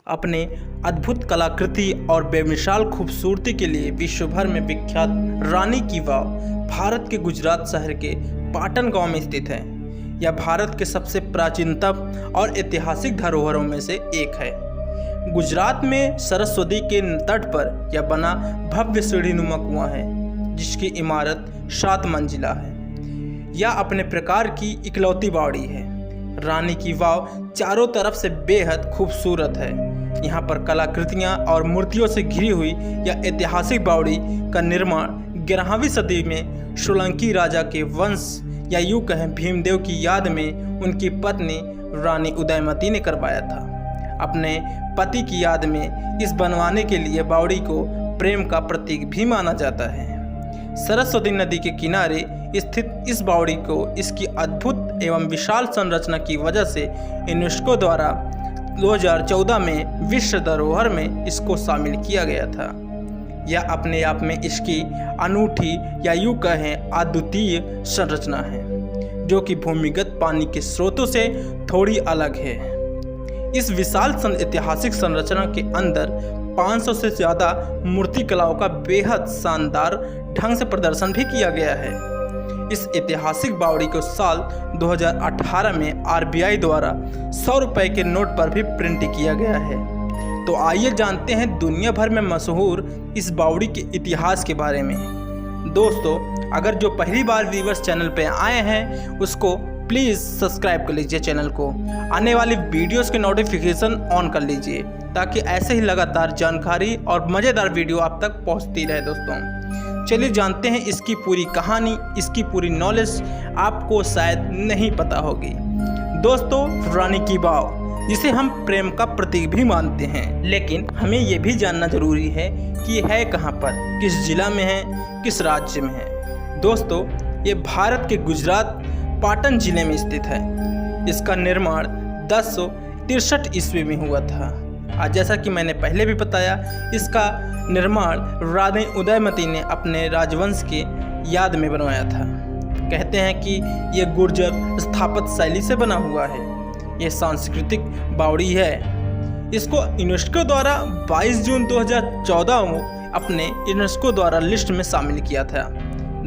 अपने अद्भुत कलाकृति और बेमिसाल खूबसूरती के लिए विश्व भर में विख्यात रानी की वाव भारत के गुजरात शहर के पाटन गांव में स्थित है। यह भारत के सबसे प्राचीनतम और ऐतिहासिक धरोहरों में से एक है। गुजरात में सरस्वती के तट पर यह बना भव्य सीढ़ीनुमा कुआं है, जिसकी इमारत 7 मंजिला है। यह अपने प्रकार की इकलौती बावड़ी है। रानी की वाव चारों तरफ से बेहद खूबसूरत है। यहाँ पर कलाकृतियाँ और मूर्तियों से घिरी हुई यह ऐतिहासिक बावड़ी का निर्माण 11वीं सदी में सोलंकी राजा के वंश या यूँ कहें भीमदेव की याद में उनकी पत्नी रानी उदयमती ने करवाया था। अपने पति की याद में इस बनवाने के लिए बावड़ी को प्रेम का प्रतीक भी माना जाता है। सरस्वती नदी के किनारे स्थित इस बावड़ी को इसकी अद्भुत एवं विशाल संरचना की वजह से यूनेस्को द्वारा 2014 में विश्व धरोहर में इसको शामिल किया गया था। यह अपने आप में इसकी अनूठी या यूँ कहें अद्वितीय संरचना है, जो कि भूमिगत पानी के स्रोतों से थोड़ी अलग है। इस विशाल ऐतिहासिक संरचना के अंदर 500 से ज़्यादा मूर्ति कलाओं का बेहद शानदार ढंग से प्रदर्शन भी किया गया है। इस ऐतिहासिक बावड़ी को साल 2018 में RBI द्वारा 100 रुपये के नोट पर भी प्रिंट किया गया है। तो आइए जानते हैं दुनिया भर में मशहूर इस बावड़ी के इतिहास के बारे में। दोस्तों, अगर जो पहली बार व्यूअर्स चैनल पर आए हैं उसको प्लीज़ सब्सक्राइब कर लीजिए चैनल को। आने वाली वीडियोस के नोटिफिकेशन ऑन कर लीजिए ताकि ऐसे ही लगातार जानकारी और मज़ेदार वीडियो आप तक पहुंचती रहे। दोस्तों, चलिए जानते हैं इसकी पूरी कहानी। इसकी पूरी नॉलेज आपको शायद नहीं पता होगी। दोस्तों, रानी की वाव जिसे हम प्रेम का प्रतीक भी मानते हैं, लेकिन हमें ये भी जानना जरूरी है कि है कहाँ पर, किस जिला में है, किस राज्य में है। दोस्तों, ये भारत के गुजरात पाटन जिले में स्थित है। इसका निर्माण 1063 ईस्वी में हुआ था। आज जैसा कि मैंने पहले भी बताया, इसका निर्माण रानी उदयमती ने अपने राजवंश के याद में बनवाया था। कहते हैं कि यह गुर्जर स्थापत्य शैली से बना हुआ है। यह सांस्कृतिक बावड़ी है। इसको यूनेस्को द्वारा 22 जून 2014 में अपने यूनेस्को द्वारा लिस्ट में शामिल किया था।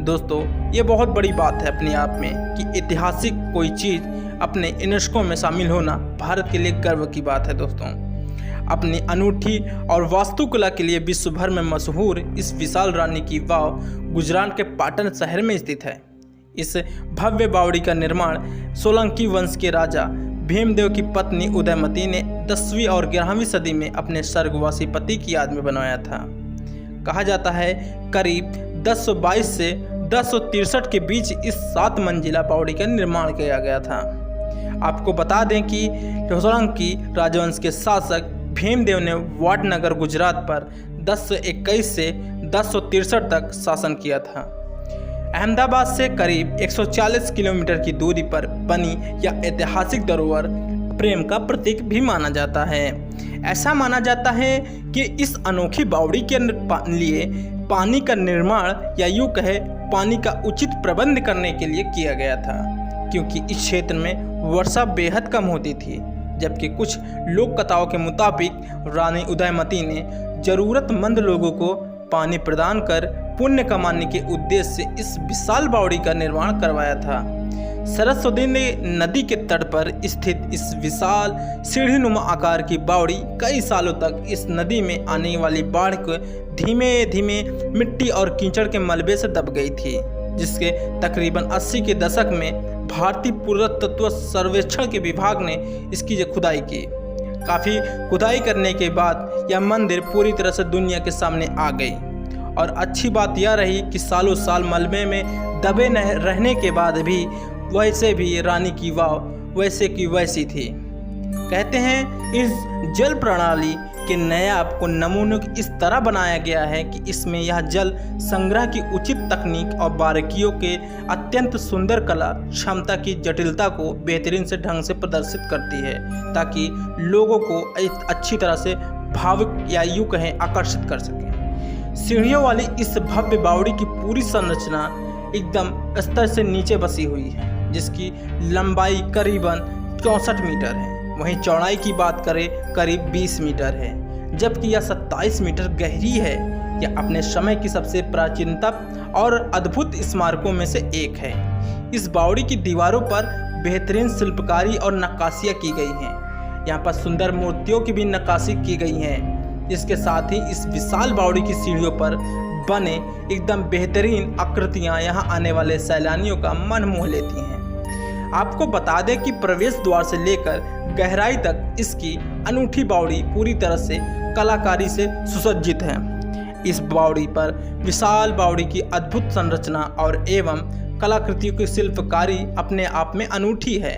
दोस्तों, ये बहुत बड़ी बात है अपने आप में कि ऐतिहासिक कोई चीज़ अपने यूनेस्को में शामिल होना भारत के लिए गर्व की बात है। दोस्तों, अपनी अनूठी और वास्तुकला के लिए विश्व भर में मशहूर इस विशाल रानी की वाव गुजरात के पाटन शहर में स्थित है। इस भव्य बावड़ी का निर्माण सोलंकी वंश के राजा भीमदेव की पत्नी उदयमती ने 10वीं और 11वीं सदी में अपने स्वर्गवासी पति की याद में बनवाया था। कहा जाता है करीब 1022 से 1063 के बीच इस 7 मंजिला बावड़ी का निर्माण किया गया था। आपको बता दें कि सोलंकी राजवंश के शासक भीमदेव ने वाटनगर गुजरात पर 1021 से 1063 तक शासन किया था। अहमदाबाद से करीब 140 किलोमीटर की दूरी पर बनी यह ऐतिहासिक धरोहर प्रेम का प्रतीक भी माना जाता है। ऐसा माना जाता है कि इस अनोखी बावड़ी के लिए पानी का निर्माण या यूँ कहे पानी का उचित प्रबंध करने के लिए किया गया था, क्योंकि इस क्षेत्र में वर्षा बेहद कम होती थी। जबकि कुछ लोक कथाओं के मुताबिक रानी उदयमती ने ज़रूरतमंद लोगों को पानी प्रदान कर पुण्य कमाने के उद्देश्य से इस विशाल बावड़ी का निर्माण करवाया था। सरस्वती नदी के तट पर स्थित इस विशाल सीढ़ीनुमा आकार की बावड़ी कई सालों तक इस नदी में आने वाली बाढ़ को धीमे धीमे मिट्टी और कीचड़ के मलबे से दब गई थी, जिसके तकरीबन 80 के दशक में भारतीय पुरातत्व सर्वेक्षण के विभाग ने इसकी खुदाई की। काफ़ी खुदाई करने के बाद यह मंदिर पूरी तरह से दुनिया के सामने आ गई। और अच्छी बात यह रही कि सालों साल मलबे में दबे रहने के बाद भी वैसे भी रानी की वाव वैसे की वैसी थी। कहते हैं इस जल प्रणाली के नायाब को नमूनों की इस तरह बनाया गया है कि इसमें यह जल संग्रह की उचित तकनीक और बारीकियों के अत्यंत सुंदर कला क्षमता की जटिलता को बेहतरीन से ढंग से प्रदर्शित करती है, ताकि लोगों को अच्छी तरह से भावुक या यूँ कहें आकर्षित कर सके। सीढ़ियों वाली इस भव्य बावड़ी की पूरी संरचना एकदम स्तर से नीचे बसी हुई है, जिसकी लंबाई करीबन 64 मीटर है। वहीं चौड़ाई की बात करें करीब 20 मीटर है, जबकि यह 27 मीटर गहरी है। यह अपने समय की सबसे प्राचीनतम और अद्भुत स्मारकों में से एक है। इस बावड़ी की दीवारों पर बेहतरीन शिल्पकारी और नक्काशियाँ की गई हैं। यहाँ पर सुंदर मूर्तियों की भी नक्काशी की गई हैं। इसके साथ ही इस विशाल बावड़ी की सीढ़ियों पर बने एकदम बेहतरीन आकृतियाँ यहाँ आने वाले सैलानियों का मन मोह लेती हैं। आपको बता दें कि प्रवेश द्वार से लेकर गहराई तक इसकी अनूठी बावड़ी पूरी तरह से कलाकारी से सुसज्जित है। इस बावड़ी पर विशाल बावड़ी की अद्भुत संरचना और एवं कलाकृतियों की शिल्पकारी अपने आप में अनूठी है।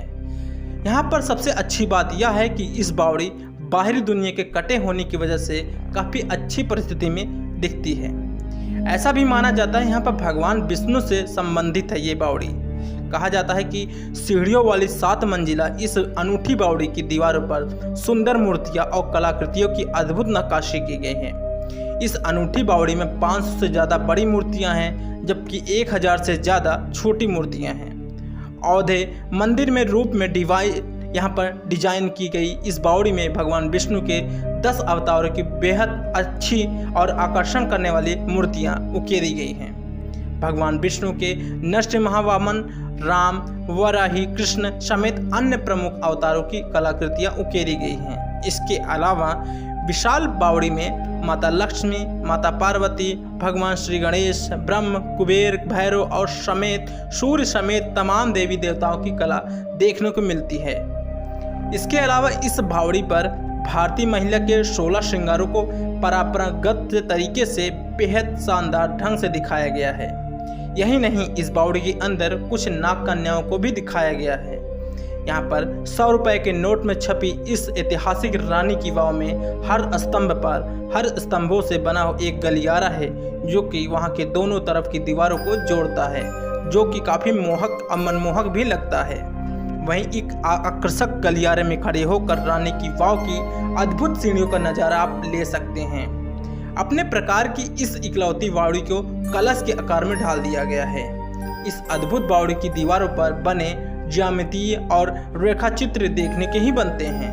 यहाँ पर सबसे अच्छी बात यह है कि इस बावड़ी बाहरी दुनिया के कटे होने की वजह से काफ़ी अच्छी परिस्थिति में दिखती है। ऐसा भी माना जाता है यहाँ पर भगवान विष्णु से संबंधित है ये बावड़ी। कहा जाता है कि सीढ़ियों वाली 7 मंजिला इस अनूठी बावड़ी की दीवारों पर सुंदर मूर्तियाँ और कलाकृतियों की अद्भुत नक्काशी की गई है। इस अनूठी बावड़ी में 500 से ज़्यादा बड़ी मूर्तियां हैं, जबकि 1000 से ज़्यादा छोटी मूर्तियां हैं। औधे मंदिर में रूप में यहाँ पर डिजाइन की गई इस बावड़ी में भगवान विष्णु के 10 अवतारों की बेहद अच्छी और आकर्षण करने वाली मूर्तियां उकेरी गई हैं। भगवान विष्णु के नृसिंह महावामन, राम, वराही, कृष्ण समेत अन्य प्रमुख अवतारों की कलाकृतियां उकेरी गई हैं। इसके अलावा विशाल बावड़ी में माता लक्ष्मी, माता पार्वती, भगवान श्री गणेश, ब्रह्म, कुबेर, भैरव और सूर्य समेत तमाम देवी देवताओं की कला देखने को मिलती है। इसके अलावा इस बावड़ी पर भारतीय महिला के 16 श्रृंगारों को परंपरागत तरीके से बेहद शानदार ढंग से दिखाया गया है। यही नहीं, इस बावड़ी के अंदर कुछ नाग कन्याओं को भी दिखाया गया है। यहाँ पर 100 रुपए के नोट में छपी इस ऐतिहासिक रानी की वाव में हर स्तंभों से बना एक गलियारा है, जो कि वहाँ के दोनों तरफ की दीवारों को जोड़ता है, जो कि काफ़ी मोहक और मनमोहक भी लगता है। वहीं एक आकर्षक गलियारे में खड़े होकर रानी की वाव की अद्भुत सीढ़ियों का नज़ारा आप ले सकते हैं। अपने प्रकार की इस इकलौती बावड़ी को कलश के आकार में ढाल दिया गया है। इस अद्भुत बावड़ी की दीवारों पर बने ज्यामितीय और रेखा चित्र देखने के ही बनते हैं।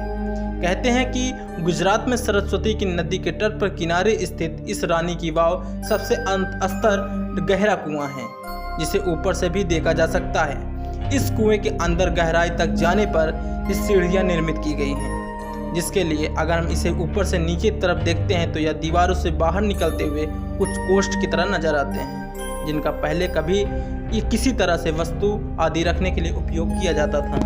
कहते हैं कि गुजरात में सरस्वती की नदी के तट पर किनारे स्थित इस रानी की वाव सबसे अस्तर गहरा कुआं है, जिसे ऊपर से भी देखा जा सकता है। इस कुएं के अंदर गहराई तक जाने पर इस सीढ़ियां निर्मित की गई हैं, जिसके लिए अगर हम इसे ऊपर से नीचे तरफ देखते हैं तो यह दीवारों से बाहर निकलते हुए कुछ कोष्ठ की तरह नजर आते हैं, जिनका पहले कभी ये किसी तरह से वस्तु आदि रखने के लिए उपयोग किया जाता था।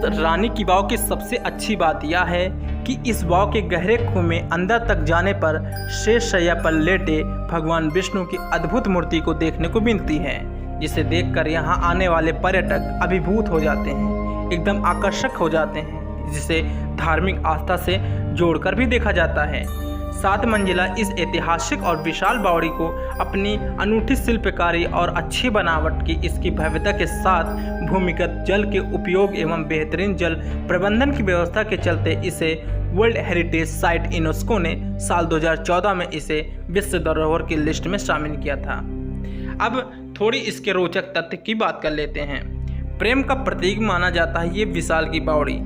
तो रानी की वाव की सबसे अच्छी बात यह है कि इस वाव के गहरे कुएं में अंदर तक जाने पर शेष शैया पर लेटे भगवान विष्णु की अद्भुत मूर्ति को देखने को मिलती है, जिसे देखकर यहाँ आने वाले पर्यटक अभिभूत हो जाते हैं, एकदम आकर्षक हो जाते हैं, जिसे धार्मिक आस्था से जोड़कर भी देखा जाता है। 7 मंजिला इस ऐतिहासिक और विशाल बावड़ी को अपनी अनूठी शिल्पकारी और अच्छी बनावट की इसकी भव्यता के साथ भूमिगत जल के उपयोग एवं बेहतरीन जल प्रबंधन की व्यवस्था के चलते इसे वर्ल्ड हेरिटेज साइट यूनेस्को ने साल 2014 में इसे विश्व धरोहर की लिस्ट में शामिल किया था। अब थोड़ी इसके रोचक तथ्य की बात कर लेते हैं। प्रेम का प्रतीक माना जाता है ये विशाल की बावड़ी।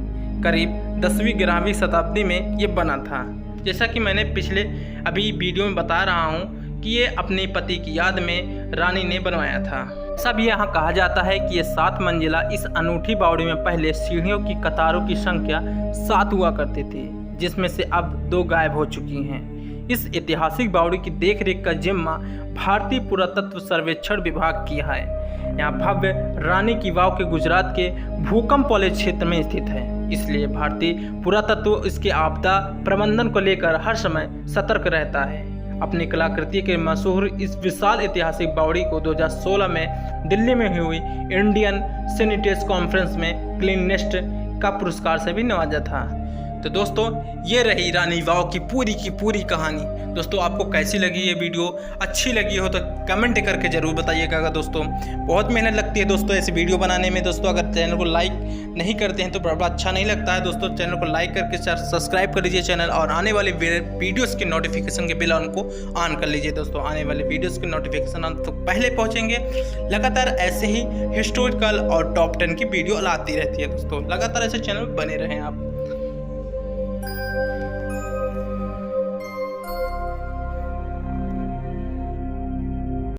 करीब 10वीं-11वीं शताब्दी में ये बना था। जैसा कि मैंने पिछले अभी वीडियो में बता रहा हूँ कि ये अपने पति की याद में रानी ने बनवाया था। सब यहाँ कहा जाता है कि ये 7 मंजिला इस अनूठी बावड़ी में पहले सीढ़ियों की कतारों की संख्या 7 हुआ करती थी, जिसमें से अब 2 गायब हो चुकी हैं। इस ऐतिहासिक बावड़ी की देखरेख का जिम्मा भारतीय पुरातत्व सर्वेक्षण विभाग की है। यहाँ भव्य रानी की वाव के गुजरात के भूकंप वाले क्षेत्र में स्थित है, इसलिए भारतीय पुरातत्व इसके आपदा प्रबंधन को लेकर हर समय सतर्क रहता है। अपनी कलाकृति के मशहूर इस विशाल ऐतिहासिक बावड़ी को 2016 में दिल्ली में हुई इंडियन सेनेटेस कॉन्फ्रेंस में क्लीनेस्ट का पुरस्कार से भी नवाजा था। तो दोस्तों, ये रही रानी वाव की पूरी कहानी। दोस्तों, आपको कैसी लगी ये वीडियो? अच्छी लगी हो तो कमेंट करके ज़रूर बताइएगा। दोस्तों, बहुत मेहनत लगती है दोस्तों ऐसी वीडियो बनाने में। दोस्तों, अगर चैनल को लाइक नहीं करते हैं तो बड़ा अच्छा नहीं लगता है। दोस्तों, चैनल को लाइक करके सब्सक्राइब कर लीजिए चैनल, और आने वाली वीडियोज़ के नोटिफिकेशन के बेल को ऑन कर लीजिए। दोस्तों, आने वाले वीडियोज़ के नोटिफिकेशन आप तो पहले पहुँचेंगे। लगातार ऐसे ही हिस्टोरिकल और टॉप 10 की वीडियो आती रहती है। दोस्तों, लगातार ऐसे चैनल बने रहें आप।